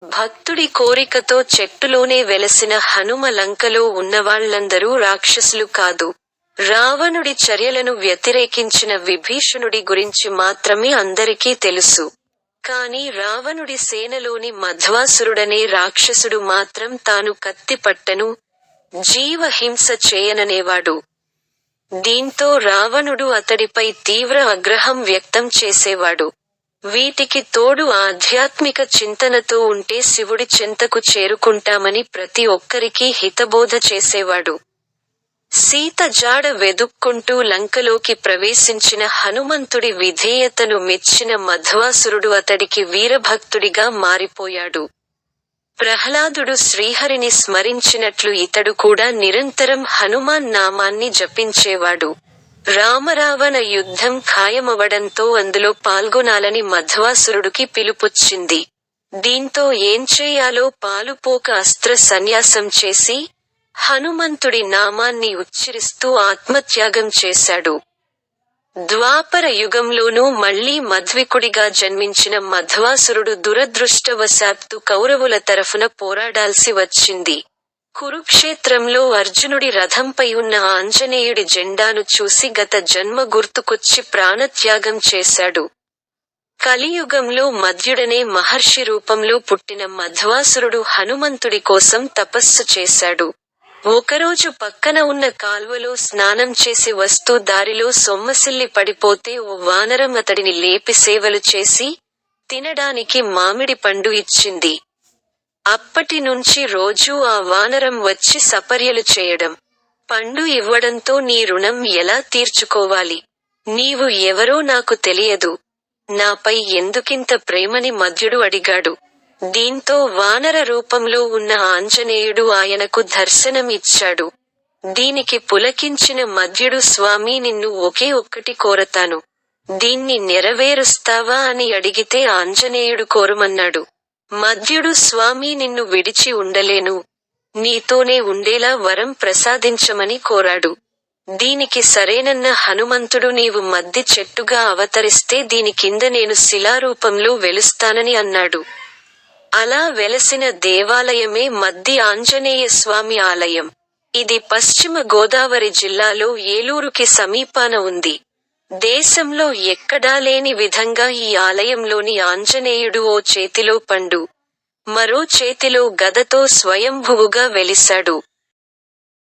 భక్తుడి కోరికతో చెట్టులోనే వెలసిన హనుమ లంకలో ఉన్నవాళ్లందరూ రాక్షసులు కాదు. రావణుడి చర్యలను వ్యతిరేకించిన విభీషణుడి గురించి మాత్రమే అందరికీ తెలుసు. కాని రావణుడి సేనలోని మధ్వాసురుడనే రాక్షసుడు మాత్రం తాను కత్తి పట్టను, జీవ హింస చేయననేవాడు. దీంతో రావణుడు అతడిపై తీవ్ర ఆగ్రహం వ్యక్తం చేసేవాడు. వీటికి తోడు ఆధ్యాత్మిక చింతనతో ఉంటే శివుడి చెంతకు చేరుకుంటామని ప్రతి ఒక్కరికీ హితబోధ చేసేవాడు. సీత జాడ వెదుక్కుంటూ లంకలోకి ప్రవేశించిన హనుమంతుడి విధేయతను మెచ్చిన మధ్వాసురుడు అతడికి వీరభక్తుడిగా మారిపోయాడు. ప్రహ్లాదుడు శ్రీహరిని స్మరించినట్లు ఇతడు కూడా నిరంతరం హనుమాన్ నామాన్ని జపించేవాడు. రామరావణ యుద్ధం ఖాయమవడంతో అందులో పాల్గొనాలని మధ్వాసురుడికి పిలుపొచ్చింది. దీంతో ఏం చేయాలో పాలుపోక అస్త్ర సన్యాసం చేసి, హనుమంతుడి నామాన్ని ఉచ్చరిస్తూ ఆత్మత్యాగం చేశాడు. ద్వాపర యుగంలోనూ మళ్లీ మధ్వికుడిగా జన్మించిన మధ్వాసురుడు దురదృష్టవశాత్తు కౌరవుల తరఫున పోరాడాల్సి వచ్చింది. కురుక్షేత్రంలో అర్జునుడి రథంపై ఉన్న ఆంజనేయుడి జెండాను చూసి గత జన్మ గుర్తుకొచ్చి ప్రాణత్యాగం చేశాడు. కలియుగంలో మధ్యుడనే మహర్షి రూపంలో పుట్టిన మధ్వాసురుడు హనుమంతుడి కోసం తపస్సు చేశాడు. ఒకరోజు పక్కన ఉన్న కాల్వలో స్నానం చేసి వస్తూ దారిలో సొమ్మసిల్లి పడిపోతే ఓ వానరం అతడిని లేపి సేవలు చేసి, తినడానికి మామిడి పండు ఇచ్చింది. అప్పటి నుంచి రోజూ ఆ వానరం వచ్చి సపర్యలు చేయడం, పండు ఇవ్వడంతో నీ రుణం ఎలా తీర్చుకోవాలి? నీవు ఎవరో నాకు తెలియదు. నాపై ఎందుకింత ప్రేమని మధ్యుడు అడిగాడు. దీంతో వానర రూపంలో ఉన్న ఆంజనేయుడు ఆయనకు దర్శనం ఇచ్చాడు. దీనికి పులకించిన మధ్యుడు స్వామీ నిన్ను ఒకే ఒక్కటి కోరతాను. దీన్ని నెరవేరుస్తావా అని అడిగితే ఆంజనేయుడు కోరమన్నాడు. మధ్యుడు స్వామీ నిన్ను విడిచి ఉండలేను. నీతోనే ఉండేలా వరం ప్రసాదించమని కోరాడు. దీనికి సరేనన్న హనుమంతుడు నీవు మద్ది చెట్టుగా అవతరిస్తే దీని కింద నేను శిలారూపంలో వెలుస్తానని అన్నాడు. అలా వెలసిన దేవాలయమే మద్ది ఆంజనేయ స్వామి ఆలయం. ఇది పశ్చిమ గోదావరి జిల్లాలో ఏలూరుకి సమీపాన ఉంది. దేశంలో ఎక్కడా లేని విధంగా ఈ ఆలయంలోని ఆంజనేయుడు ఓ చేతిలో పండు, మరో చేతిలో గదతో స్వయంభువుగా వెలిశాడు.